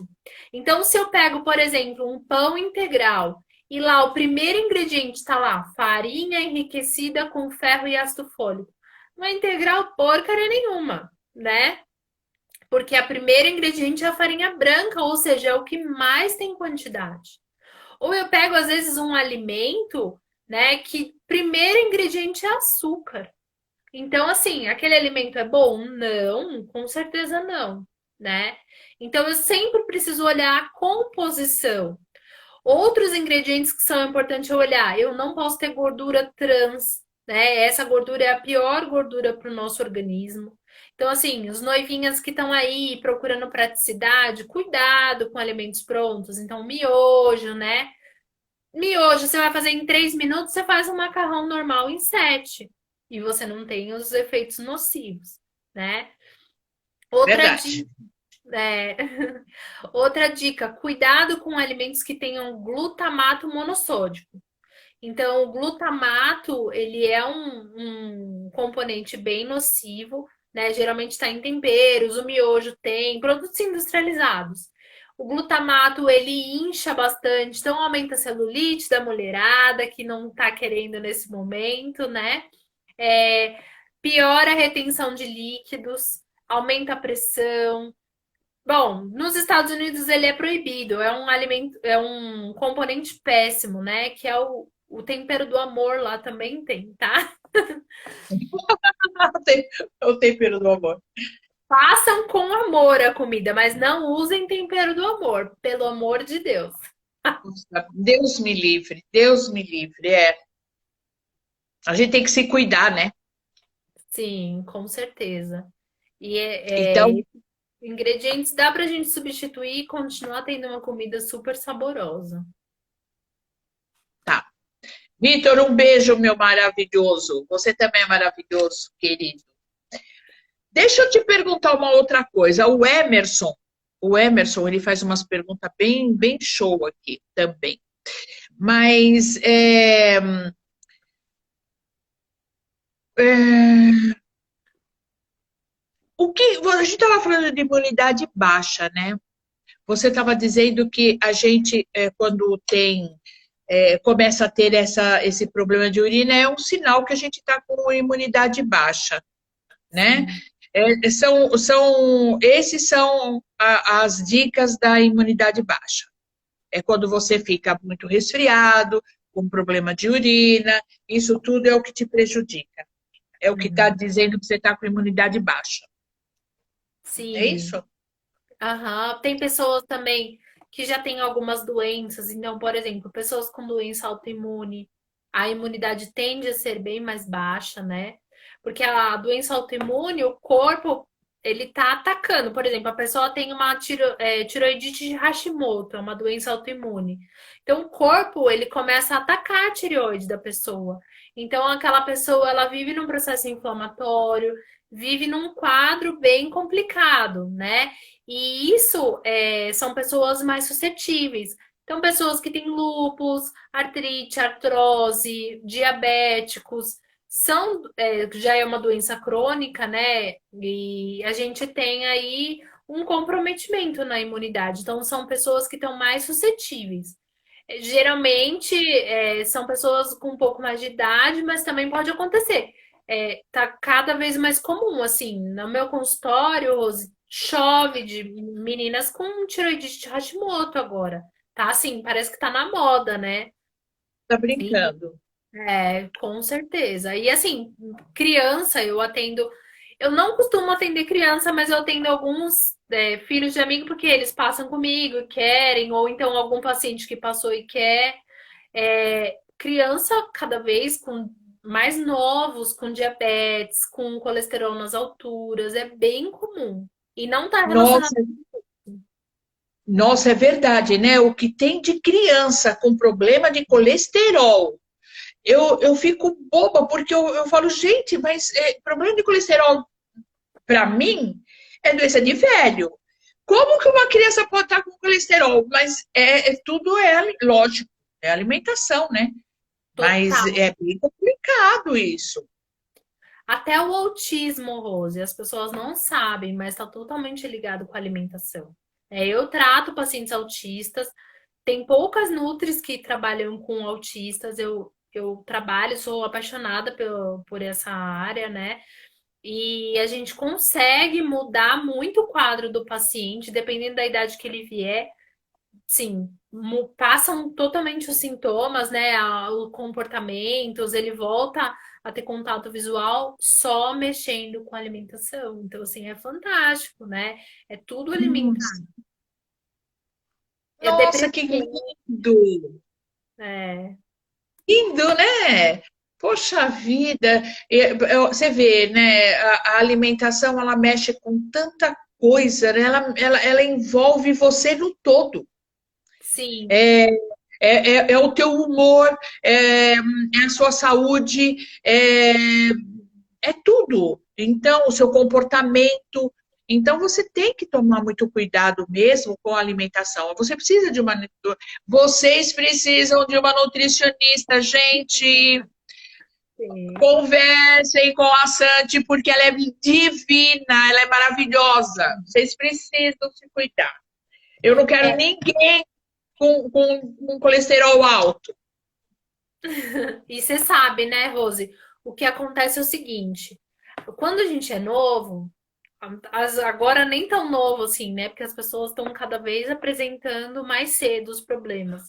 Então, se eu pego, por exemplo, um pão integral e lá o primeiro ingrediente está lá, farinha enriquecida com ferro e ácido fólico, não é integral porcaria nenhuma, né? Porque a primeira ingrediente é a farinha branca, ou seja, é o que mais tem quantidade. Ou eu pego, às vezes, um alimento, né, que primeiro ingrediente é açúcar. Então, assim, aquele alimento é bom? Não, com certeza não, né? Então, eu sempre preciso olhar a composição. Outros ingredientes que são importantes eu olhar, eu não posso ter gordura trans, né? Essa gordura é a pior gordura para o nosso organismo. Então, assim, os noivinhas que estão aí procurando praticidade, cuidado com alimentos prontos. Então, miojo, né? Miojo, você vai fazer em 3 minutos, você faz um macarrão normal em 7. E você não tem os efeitos nocivos, né? Outra Verdade. dica, é, outra dica, cuidado com alimentos que tenham glutamato monossódico. Então, o glutamato, ele é um componente bem nocivo, né? Geralmente está em temperos, o miojo tem, produtos industrializados. O glutamato, ele incha bastante, então aumenta a celulite da mulherada, que não está querendo nesse momento, né? É, piora a retenção de líquidos, aumenta a pressão. Bom, nos Estados Unidos ele é proibido, é um alimento, é um componente péssimo, né? Que é o tempero do amor lá também tem, tá? É o tempero do amor. Façam com amor a comida, mas não usem tempero do amor, pelo amor de Deus. Nossa, Deus me livre, Deus me livre. É, a gente tem que se cuidar, né? Sim, com certeza. E Então, ingredientes dá pra gente substituir e continuar tendo uma comida super saborosa. tá. Vitor, um beijo, meu maravilhoso. Você também é maravilhoso, querido. Deixa eu te perguntar uma outra coisa. O Emerson, ele faz umas perguntas bem, bem show aqui também. Mas é, o que a gente estava falando de imunidade baixa, né? Você estava dizendo que a gente, quando começa a ter esse problema de urina, é um sinal que a gente está com imunidade baixa, né? Sim. Esses são as dicas da imunidade baixa. É quando você fica muito resfriado, com problema de urina, isso tudo é o que te prejudica. É o que está Uhum. dizendo que você está com imunidade baixa. É Sim. isso? Aham. Tem pessoas também que já têm algumas doenças. Então, por exemplo, pessoas com doença autoimune, a imunidade tende a ser bem mais baixa, né? Porque a doença autoimune, o corpo, ele tá atacando. Por exemplo, a pessoa tem uma tiroidite de Hashimoto, é uma doença autoimune. Então, o corpo, ele começa a atacar a tireoide da pessoa. Então, aquela pessoa, ela vive num processo inflamatório, vive num quadro bem complicado, né? E isso são pessoas mais suscetíveis. Então, pessoas que têm lúpus, artrite, artrose, diabéticos, já é uma doença crônica, né? E a gente tem aí um comprometimento na imunidade. Então, são pessoas que estão mais suscetíveis. Geralmente, são pessoas com um pouco mais de idade, mas também pode acontecer. Tá cada vez mais comum, assim, no meu consultório, Rose, chove de meninas com tiroidite de Hashimoto agora. Tá assim, parece que tá na moda, né? Tá E, brincando. com certeza. E assim, criança, eu atendo. Eu não costumo atender criança, mas eu atendo alguns filhos de amigo porque eles passam comigo e querem, ou então algum paciente que passou e quer. Criança cada vez com mais novos, com diabetes, com colesterol nas alturas, é bem comum. E não está relacionado. Nossa, nossa, é verdade, né? O que tem de criança com problema de colesterol. Eu fico boba, porque eu falo, gente, mas problema de colesterol, para mim, é doença de velho. Como que uma criança pode estar com colesterol? Mas tudo lógico, é alimentação, né? Mas Total. é bem complicado isso. Até o autismo, Rose, as pessoas não sabem, mas está totalmente ligado com a alimentação. Eu trato pacientes autistas, tem poucas nutris que trabalham com autistas, eu trabalho, sou apaixonada por essa área, né? E a gente consegue mudar muito o quadro do paciente, dependendo da idade que ele vier. Sim, passam totalmente os sintomas, né? Os comportamentos, ele volta a ter contato visual só mexendo com a alimentação. Então, assim, é fantástico, né? É tudo alimentar. Nossa, É nossa, que depressão. lindo! É, Lindo, né? Poxa vida, você vê, né? A alimentação ela mexe com tanta coisa, né? Ela envolve você no todo. sim, É, é o teu humor, é a sua saúde, é tudo. Então, o seu comportamento. Então, você tem que tomar muito cuidado mesmo com a alimentação. Você precisa de uma. Vocês precisam de uma nutricionista, gente. sim. Conversem com a Santi, porque ela é divina, ela é maravilhosa. Vocês precisam se cuidar. Eu não quero É, ninguém com colesterol alto. e você sabe, né, Rose? O que acontece é o seguinte: quando a gente é novo, agora nem tão novo assim, né? Porque as pessoas estão cada vez apresentando mais cedo os problemas.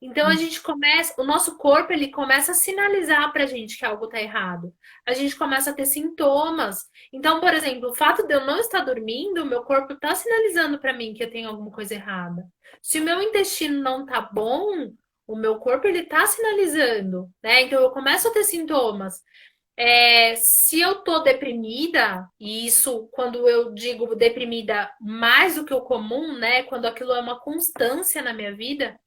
Então a gente começa, o nosso corpo ele começa a sinalizar pra gente que algo tá errado. A gente começa a ter sintomas. Então, por exemplo, o fato de eu não estar dormindo, meu corpo tá sinalizando pra mim que eu tenho alguma coisa errada. Se o meu intestino não tá bom, o meu corpo ele tá sinalizando, né? Então eu começo a ter sintomas. Se eu tô deprimida, e isso quando eu digo deprimida mais do que o comum, né? Quando aquilo é uma constância na minha vida,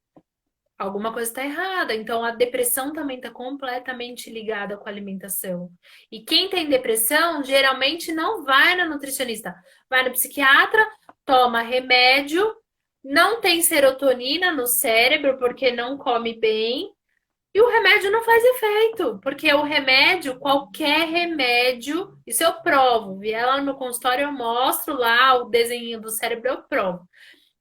alguma coisa está errada. Então, a depressão também está completamente ligada com a alimentação. E quem tem depressão geralmente não vai na nutricionista, vai no psiquiatra, toma remédio, não tem serotonina no cérebro porque não come bem. E o remédio não faz efeito, porque o remédio, qualquer remédio, isso eu provo. Vier lá no meu consultório, eu mostro lá o desenho do cérebro, eu provo.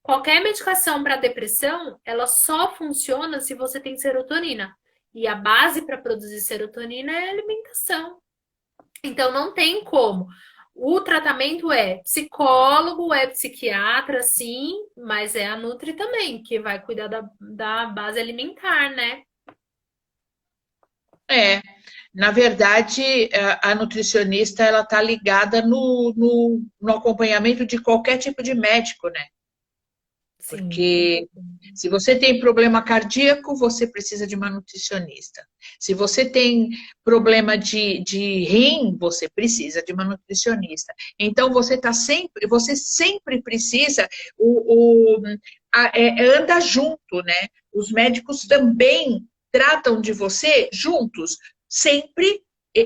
Qualquer medicação para depressão, ela só funciona se você tem serotonina. E a base para produzir serotonina é a alimentação. Então não tem como. O tratamento é psicólogo, é psiquiatra, sim, mas é a Nutri também, que vai cuidar da base alimentar, né? É, na verdade, a nutricionista ela está ligada no acompanhamento de qualquer tipo de médico, né? Sim. Porque se você tem problema cardíaco, você precisa de uma nutricionista. Se você tem problema de rim, você precisa de uma nutricionista. Então você sempre precisa anda junto, né? Os médicos também tratam de você juntos. Sempre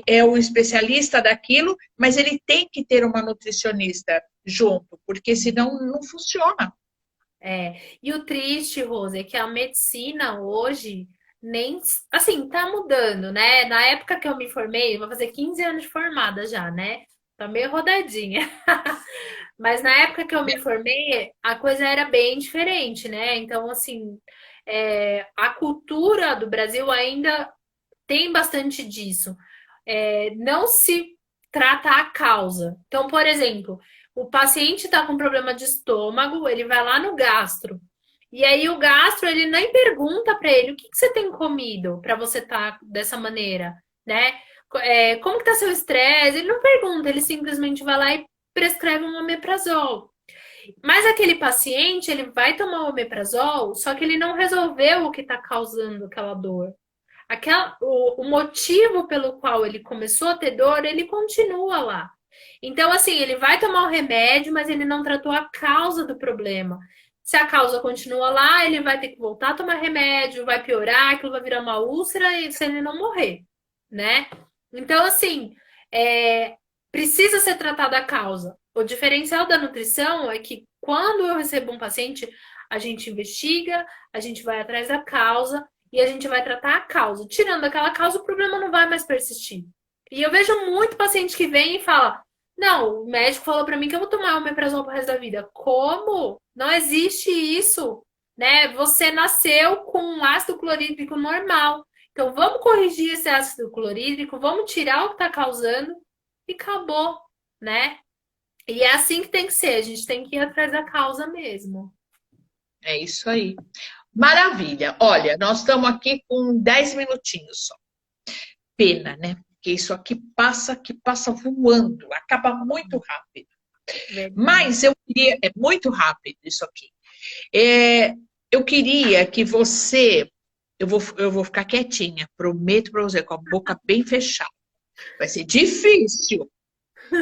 é o especialista daquilo, mas ele tem que ter uma nutricionista junto, porque senão não funciona. E o triste, Rose, é que a medicina hoje nem assim tá mudando, né? Na época que eu me formei, vou fazer 15 anos de formada já, né? Tá meio rodadinha. Mas na época que eu me formei, a coisa era bem diferente, né? Então, assim, a cultura do Brasil ainda tem bastante disso. Não se trata a causa. Então, por exemplo, o paciente está com problema de estômago, ele vai lá no gastro. E aí o gastro, ele nem pergunta para ele o que você tem comido para você estar dessa maneira, né? como que tá seu estresse? Ele não pergunta, ele simplesmente vai lá e prescreve um omeprazol. Mas aquele paciente, ele vai tomar o omeprazol, só que ele não resolveu o que está causando aquela dor. O motivo pelo qual ele começou a ter dor, ele continua lá. Então, assim, ele vai tomar o remédio, mas ele não tratou a causa do problema. Se a causa continua lá, ele vai ter que voltar a tomar remédio, vai piorar, aquilo vai virar uma úlcera e se ele não morrer, né? Então, assim, é, precisa ser tratada a causa. O diferencial da nutrição é que quando eu recebo um paciente, a gente investiga, a gente vai atrás da causa e a gente vai tratar a causa. Tirando aquela causa, o problema não vai mais persistir. E eu vejo muito paciente que vem e fala: não, o médico falou para mim que eu vou tomar omeprazol pro resto da vida. Como? Não existe isso, né? Você nasceu com um ácido clorídrico normal. Então vamos corrigir esse ácido clorídrico, vamos tirar o que está causando e acabou, né? E é assim que tem que ser, a gente tem que ir atrás da causa mesmo. É isso aí. Maravilha. Olha, nós estamos aqui com 10 minutinhos só. Pena, né? Porque isso aqui que passa voando, acaba muito rápido. Verdade. Mas eu queria, é muito rápido isso aqui. É, eu queria que você, eu vou ficar quietinha, prometo para você, com a boca bem fechada. Vai ser difícil,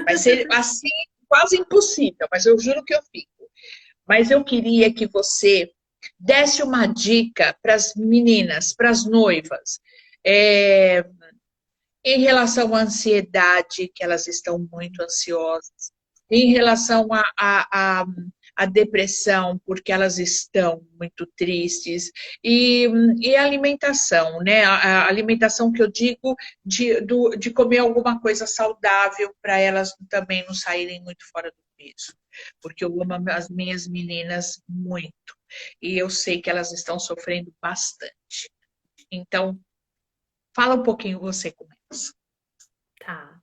vai ser assim, quase impossível, mas eu juro que eu fico. Mas eu queria que você desse uma dica para as meninas, para as noivas, é, em relação à ansiedade, que elas estão muito ansiosas, em relação à depressão, porque elas estão muito tristes, e a alimentação, né? A alimentação que eu digo de comer alguma coisa saudável para elas também não saírem muito fora do peso. Porque eu amo as minhas meninas muito, e eu sei que elas estão sofrendo bastante. Então, fala um pouquinho você com elas. Tá.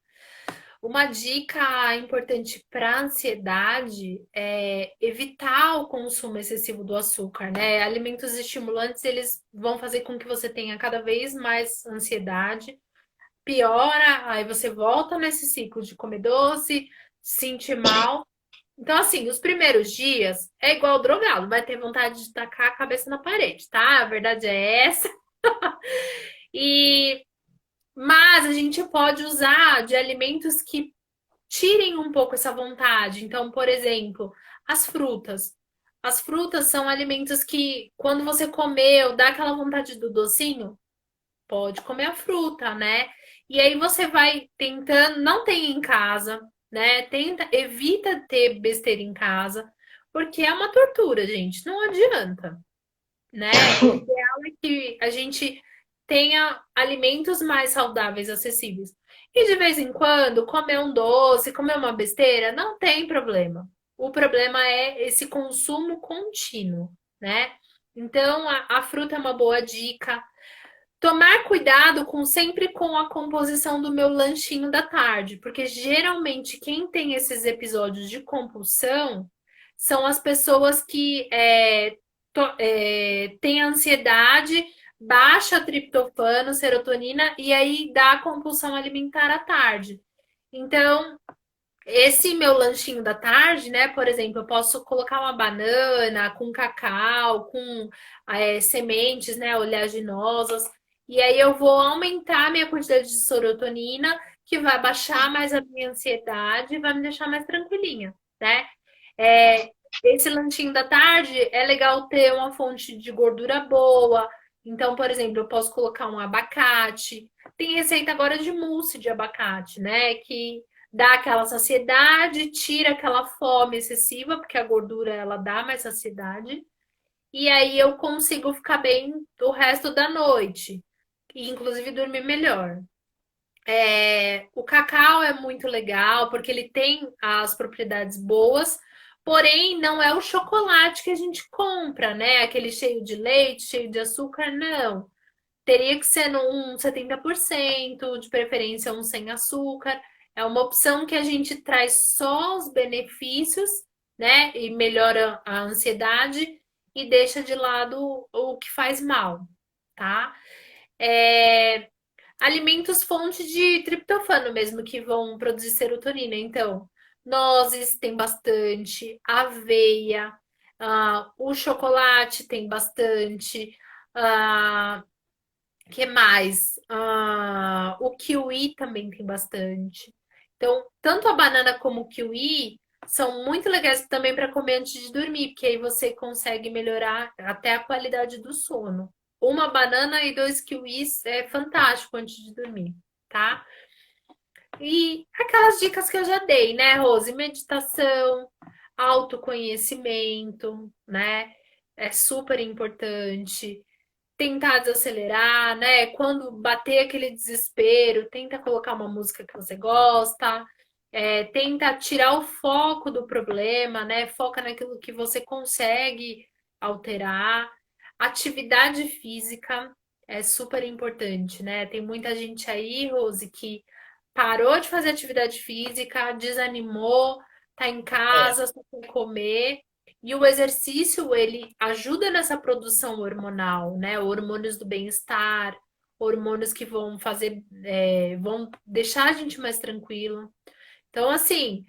Uma dica importante para ansiedade é evitar o consumo excessivo do açúcar, né? Alimentos estimulantes, eles vão fazer com que você tenha cada vez mais ansiedade, piora, aí você volta nesse ciclo de comer doce, sentir mal. Então, assim, os primeiros dias é igual drogado, vai ter vontade de tacar a cabeça na parede, tá? A verdade é essa. E mas a gente pode usar de alimentos que tirem um pouco essa vontade. Então, por exemplo, as frutas. As frutas são alimentos que, quando você comeu, dá aquela vontade do docinho, pode comer a fruta, né? E aí você vai tentando, não tem em casa, né? Tenta, evita ter besteira em casa, porque é uma tortura, gente. Não adianta, né? O ideal é que a gente tenha alimentos mais saudáveis, acessíveis. E de vez em quando, comer um doce, comer uma besteira, não tem problema. O problema é esse consumo contínuo, né? Então, a fruta é uma boa dica. Tomar cuidado com sempre com a composição do meu lanchinho da tarde, porque geralmente quem tem esses episódios de compulsão são as pessoas que têm ansiedade, baixa triptofano, serotonina e aí dá a compulsão alimentar à tarde. Então, esse meu lanchinho da tarde, né? Por exemplo, eu posso colocar uma banana com cacau, com sementes, né? Oleaginosas. E aí eu vou aumentar a minha quantidade de serotonina, que vai baixar mais a minha ansiedade e vai me deixar mais tranquilinha, né? É, esse lanchinho da tarde é legal ter uma fonte de gordura boa. Então, por exemplo, eu posso colocar um abacate. Tem receita agora de mousse de abacate, né? Que dá aquela saciedade, tira aquela fome excessiva, porque a gordura ela dá mais saciedade. E aí eu consigo ficar bem o resto da noite, e inclusive dormir melhor. O cacau é muito legal porque ele tem as propriedades boas, porém não é o chocolate que a gente compra, né? Aquele cheio de leite, cheio de açúcar, não. Teria que ser num 70%, de preferência um sem açúcar. É uma opção que a gente traz só os benefícios, né? E melhora a ansiedade e deixa de lado o que faz mal, tá? É, alimentos fonte de triptofano mesmo, que vão produzir serotonina. Então, nozes tem bastante, aveia, o chocolate tem bastante, que mais? O kiwi também tem bastante. Então, tanto a banana como o kiwi são muito legais também para comer antes de dormir, porque aí você consegue melhorar até a qualidade do sono. Uma banana e dois kiwis é fantástico antes de dormir, tá? E aquelas dicas que eu já dei, né, Rose? Meditação, autoconhecimento, né? É super importante tentar desacelerar, né? Quando bater aquele desespero, tenta colocar uma música que você gosta, tenta tirar o foco do problema, né? Foca naquilo que você consegue alterar. Atividade física é super importante, né? Tem muita gente aí, Rose, que parou de fazer atividade física, desanimou, tá em É, casa, só quer comer. E o exercício, ele ajuda nessa produção hormonal, né? Hormônios do bem-estar, hormônios que vão fazer, vão deixar a gente mais tranquilo. Então, assim,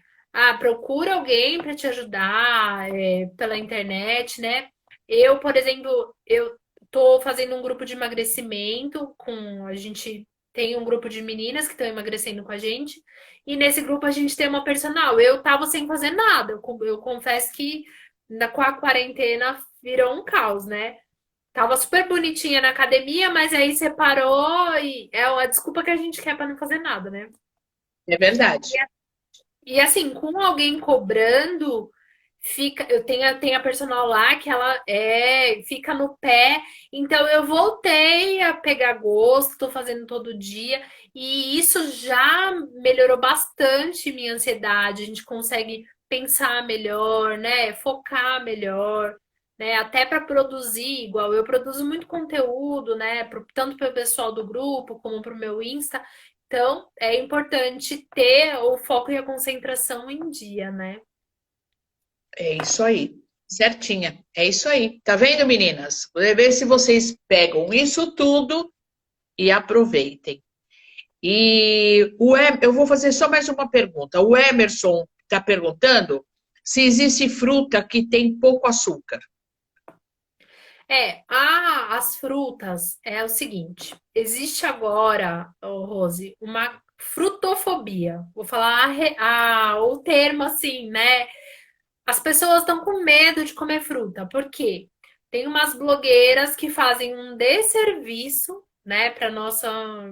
procura alguém para te ajudar, pela internet, né? Eu, por exemplo, eu tô fazendo um grupo de emagrecimento com a gente tem um grupo de meninas que estão emagrecendo com a gente, e nesse grupo a gente tem uma personal. Eu tava sem fazer nada. Eu confesso que com a quarentena virou um caos, né? Tava super bonitinha na academia, mas aí separou e é uma desculpa que a gente quer para não fazer nada, né? é verdade. E assim, com alguém cobrando, fica, tenho a personal lá que ela fica no pé, então eu voltei a pegar gosto, tô fazendo todo dia, e isso já melhorou bastante minha ansiedade, a gente consegue pensar melhor, né? Focar melhor, né? Até para produzir, igual eu produzo muito conteúdo, né? Tanto para o pessoal do grupo como para o meu Insta. Então, é importante ter o foco e a concentração em dia, né? É isso aí. Certinha. É isso aí. Tá vendo, meninas? Vou ver se vocês pegam isso tudo e aproveitem. Eu vou fazer só mais uma pergunta. O Emerson está perguntando se existe fruta que tem pouco açúcar. As frutas é o seguinte: existe agora, Rose, uma frutofobia. Vou falar o termo assim, né? As pessoas estão com medo de comer fruta, por quê? Tem umas blogueiras que fazem um desserviço, né, para nossa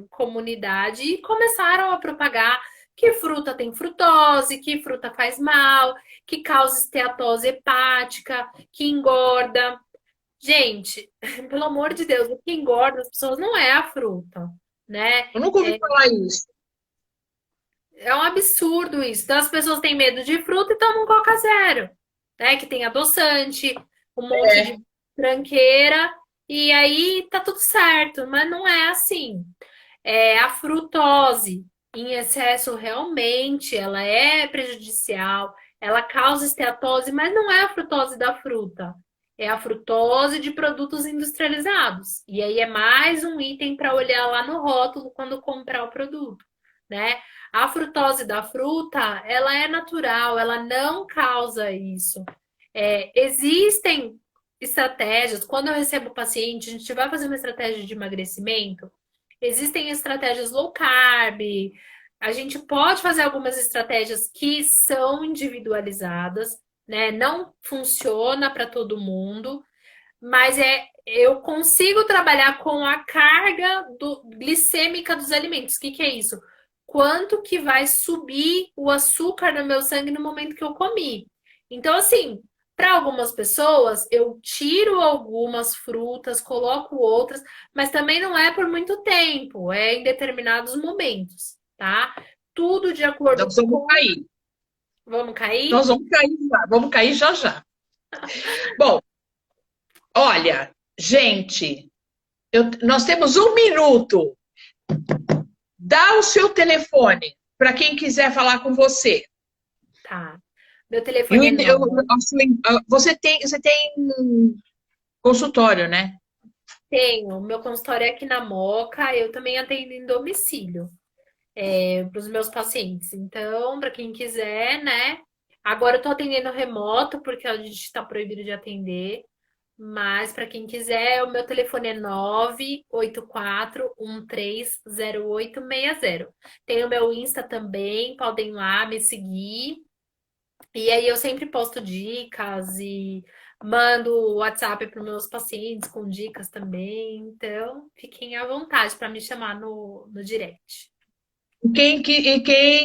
comunidade e começaram a propagar que fruta tem frutose, que fruta faz mal, que causa esteatose hepática, que engorda. Gente, pelo amor de Deus, o que engorda as pessoas não é a fruta, né? Eu nunca ouvi falar isso. É um absurdo isso. Então as pessoas têm medo de fruta e tomam Coca Zero, né? Que tem adoçante, um monte É, de tranqueira, e aí tá tudo certo, mas não é assim. A frutose em excesso realmente ela é prejudicial, ela causa esteatose, mas não é a frutose da fruta. É a frutose de produtos industrializados. E aí é mais um item para olhar lá no rótulo quando comprar o produto, né? A frutose da fruta, ela é natural, ela não causa isso. Existem estratégias, quando eu recebo paciente, a gente vai fazer uma estratégia de emagrecimento, existem estratégias low carb, a gente pode fazer algumas estratégias que são individualizadas, né? Não funciona para todo mundo, mas eu consigo trabalhar com a carga glicêmica dos alimentos. O que é isso? Quanto que vai subir o açúcar no meu sangue no momento que eu comi. Então, assim, para algumas pessoas, eu tiro algumas frutas, coloco outras, mas também não é por muito tempo, é em determinados momentos, tá? Tudo de acordo nós vamos com. cair. Vamos cair? Nós vamos cair já já. Bom, olha, gente, nós temos 1 minuto. Dá o seu telefone para quem quiser falar com você. Tá. Meu telefone é Você tem consultório, né? Tenho. Meu consultório é aqui na Moca, eu também atendo em domicílio, para os meus pacientes. Então, para quem quiser, né? Agora eu tô atendendo remoto, porque a gente está proibido de atender. Mas para quem quiser, o meu telefone é 984130860. Tem o meu Insta também, podem ir lá me seguir. E aí eu sempre posto dicas e mando o WhatsApp para os meus pacientes com dicas também. Então, fiquem à vontade para me chamar no direct. Quem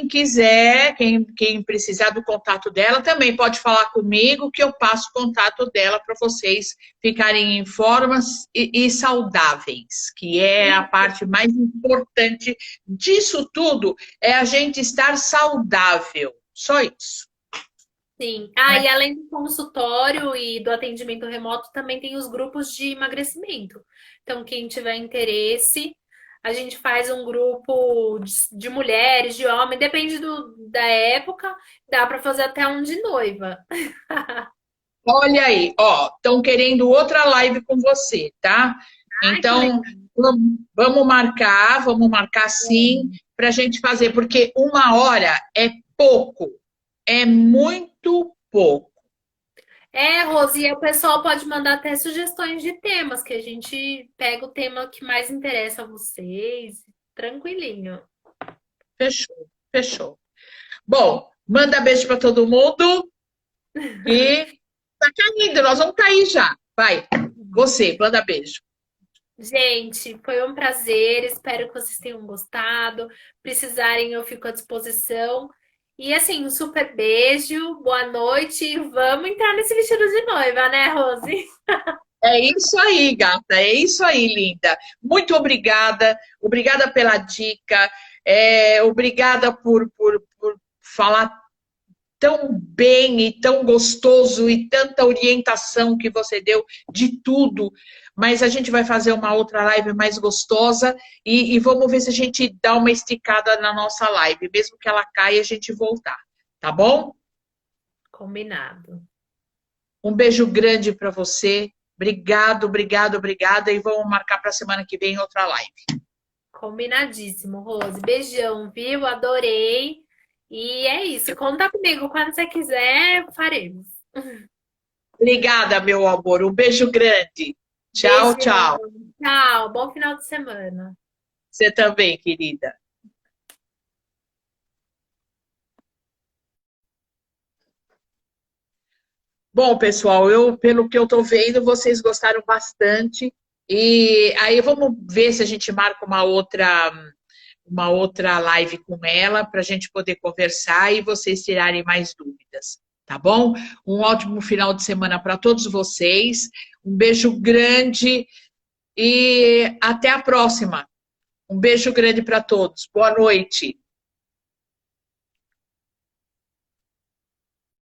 quiser, quem precisar do contato dela, também pode falar comigo, que eu passo o contato dela para vocês ficarem em formas e saudáveis, que é a parte mais importante disso tudo, é a gente estar saudável. Só isso. Sim. Né? E além do consultório e do atendimento remoto, também tem os grupos de emagrecimento. Então, quem tiver interesse, a gente faz um grupo de mulheres, de homens, depende da época, dá para fazer até um de noiva. Olha aí, ó, estão querendo outra live com você, tá? Ai, que Então, legal. vamos marcar sim, para a gente fazer, porque 1 hora é pouco, é muito pouco. Rose, e o pessoal pode mandar até sugestões de temas, que a gente pega o tema que mais interessa a vocês, tranquilinho. Fechou, fechou. Bom, manda beijo para todo mundo e tá caindo, nós vamos cair já. Vai, você, manda beijo. Gente, foi um prazer. Espero que vocês tenham gostado. Precisarem, eu fico à disposição. E assim, um super beijo, boa noite. E vamos entrar nesse vestido de noiva, né, Rose? É isso aí, gata, é isso aí, linda. Muito obrigada, obrigada pela dica, obrigada por falar tão bem e tão gostoso e tanta orientação que você deu de tudo. Mas a gente vai fazer uma outra live mais gostosa e vamos ver se a gente dá uma esticada na nossa live, mesmo que ela caia, a gente voltar, tá bom? Combinado. Um beijo grande para você. Obrigado, obrigado, obrigada. E vamos marcar para a semana que vem outra live. Combinadíssimo, Rose. Beijão, viu? Adorei. E é isso. Conta comigo. Quando você quiser, faremos. Obrigada, meu amor. Um beijo grande. Tchau, Beijão. tchau. Tchau. Bom final de semana. Você também, querida. Bom, pessoal, pelo que eu estou vendo, vocês gostaram bastante. E aí vamos ver se a gente marca uma outra live com ela para a gente poder conversar e vocês tirarem mais dúvidas, tá bom? Um ótimo final de semana para todos vocês. Um beijo grande e até a próxima. Um beijo grande para todos. Boa noite.